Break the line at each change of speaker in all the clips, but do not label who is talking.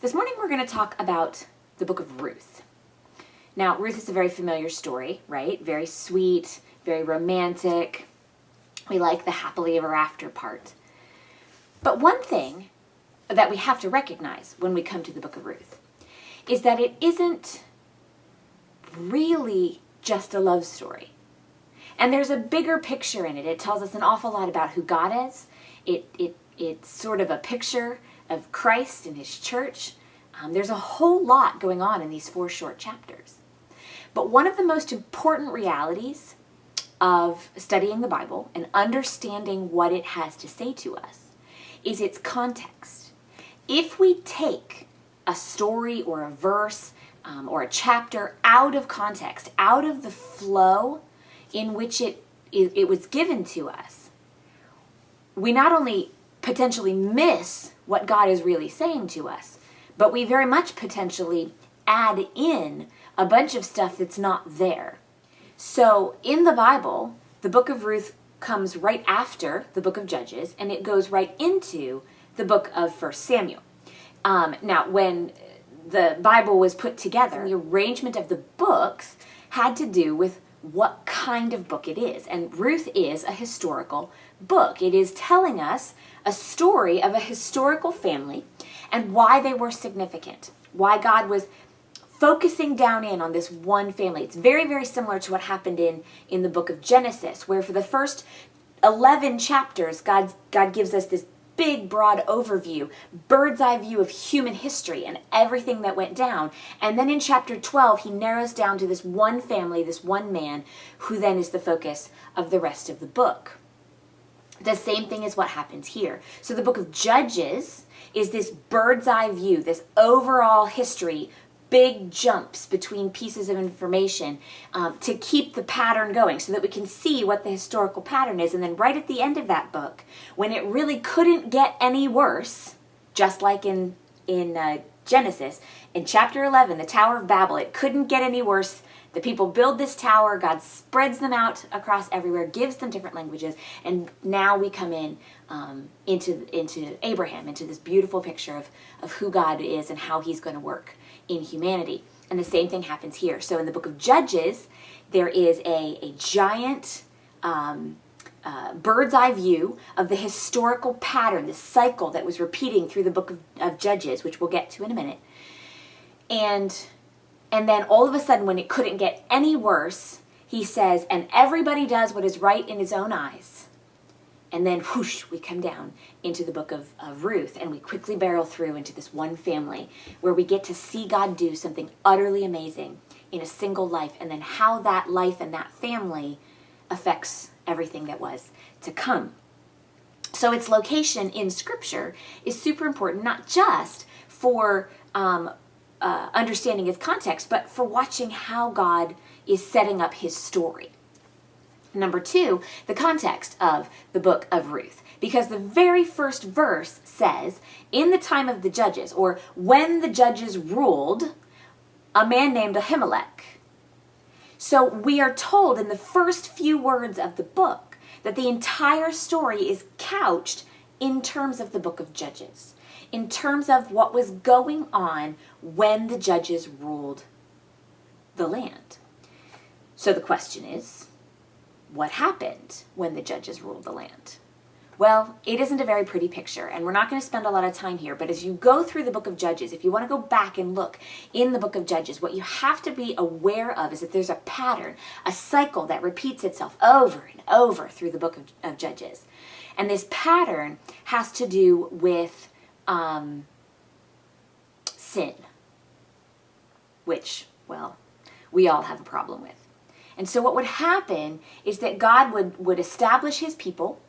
This morning we're going to talk about the book of Ruth. Now, Ruth is a very familiar story, right? Very sweet, very romantic. We like the happily ever after part. But one thing that we have to recognize when we come to the book of Ruth is that it isn't really just a love story. And there's a bigger picture in it. It tells us an awful lot about who God is. It's sort of a picture of Christ and his church. There's a whole lot going on in these 4 short chapters. But one of the most important realities of studying the Bible and understanding what it has to say to us is its context. If we take a story or a verse or a chapter out of context, out of the flow in which it was given to us, we not only potentially miss what God is really saying to us, but we very much potentially add in a bunch of stuff that's not there. So in the Bible, the book of Ruth comes right after the book of Judges, and it goes right into the book of 1 Samuel. Now, when the Bible was put together, the arrangement of the books had to do with what kind of book it is. And Ruth is a historical book. It is telling us a story of a historical family and why they were significant, why God was focusing down in on this one family. It's very, very similar to what happened in the book of Genesis, where for the first 11 chapters, God gives us this big, broad overview, bird's eye view of human history and everything that went down. And then in chapter 12, he narrows down to this one family, this one man, who then is the focus of the rest of the book. The same thing is what happens here. So the book of Judges is this bird's eye view, this overall history, big jumps between pieces of information to keep the pattern going so that we can see what the historical pattern is. And then right at the end of that book, when it really couldn't get any worse, just like in Genesis, in chapter 11, the Tower of Babel, it couldn't get any worse. The people build this tower, God spreads them out across everywhere, gives them different languages, and now we come into Abraham, into this beautiful picture of who God is and how he's going to work in humanity. And the same thing happens here. So in the book of Judges, there is a giant bird's eye view of the historical pattern, the cycle that was repeating through the book of Judges, which we'll get to in a minute. And then all of a sudden, when it couldn't get any worse, he says, and everybody does what is right in his own eyes. And then whoosh, we come down into the book of Ruth, and we quickly barrel through into this one family where we get to see God do something utterly amazing in a single life, and then how that life and that family affects everything that was to come. So its location in Scripture is super important, not just for understanding its context, but for watching how God is setting up his story. Number 2, the context of the book of Ruth. Because the very first verse says, in the time of the judges, or when the judges ruled, a man named Ahimelech. So we are told in the first few words of the book that the entire story is couched in terms of the book of Judges, in terms of what was going on when the judges ruled the land. So the question is, what happened when the judges ruled the land? Well, it isn't a very pretty picture, and we're not going to spend a lot of time here, but as you go through the book of Judges, if you want to go back and look in the book of Judges, what you have to be aware of is that there's a pattern, a cycle that repeats itself over and over through the book of Judges. And this pattern has to do with sin, which, well, we all have a problem with. And so what would happen is that God would establish his people,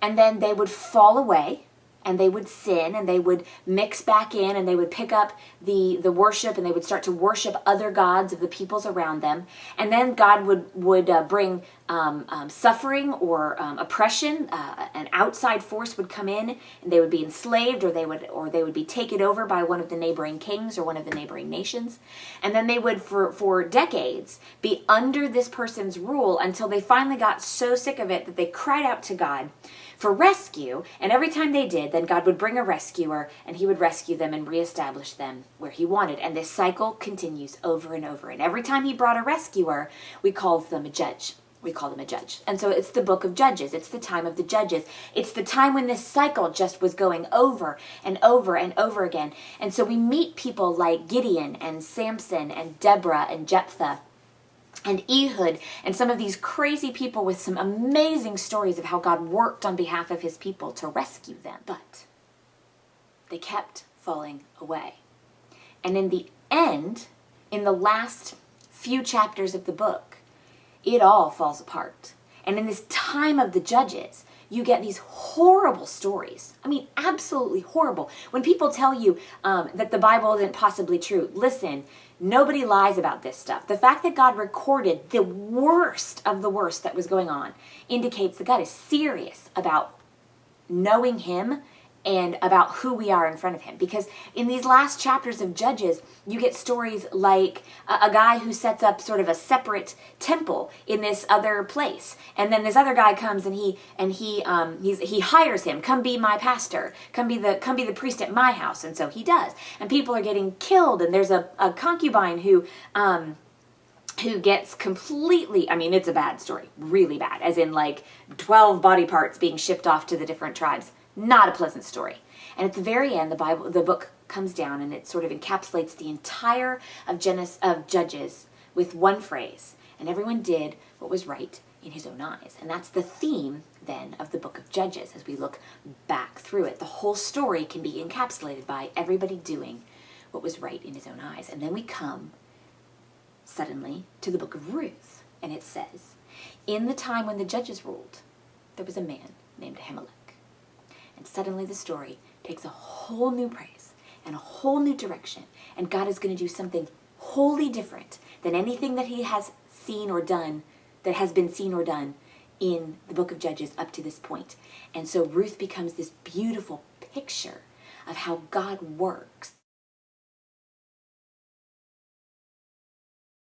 and then they would fall away, and they would sin, and they would mix back in, and they would pick up the worship, and they would start to worship other gods of the peoples around them. And then God would bring suffering or oppression. An outside force would come in, and they would be enslaved, or they would be taken over by one of the neighboring kings or one of the neighboring nations. And then they would, for decades, be under this person's rule until they finally got so sick of it that they cried out to God for rescue, and every time they did, then God would bring a rescuer, and he would rescue them and reestablish them where he wanted. And this cycle continues over and over. And every time he brought a rescuer, we called them a judge. We call them a judge. And so it's the book of Judges. It's the time of the judges. It's the time when this cycle just was going over and over and over again. And so we meet people like Gideon and Samson and Deborah and Jephthah and Ehud, and some of these crazy people with some amazing stories of how God worked on behalf of his people to rescue them. But they kept falling away. And in the end, in the last few chapters of the book, it all falls apart. And in this time of the judges, you get these horrible stories. I mean, absolutely horrible. When people tell you that the Bible isn't possibly true, listen, nobody lies about this stuff. The fact that God recorded the worst of the worst that was going on indicates that God is serious about knowing him and about who we are in front of him. Because in these last chapters of Judges, you get stories like a guy who sets up sort of a separate temple in this other place. And then this other guy comes and he hires him, come be my pastor, come be the priest at my house. And so he does. And people are getting killed, and there's a concubine who gets completely, I mean, it's a bad story, really bad, as in like 12 body parts being shipped off to the different tribes. Not a pleasant story. And at the very end, the book comes down and it sort of encapsulates the entire of Judges with one phrase. And everyone did what was right in his own eyes. And that's the theme then of the book of Judges as we look back through it. The whole story can be encapsulated by everybody doing what was right in his own eyes. And then we come suddenly to the book of Ruth. And it says, in the time when the judges ruled, there was a man named Ahimelech. And suddenly the story takes a whole new praise and a whole new direction. And God is going to do something wholly different than anything that he has seen or done, that has been seen or done in the book of Judges up to this point. And so Ruth becomes this beautiful picture of how God works.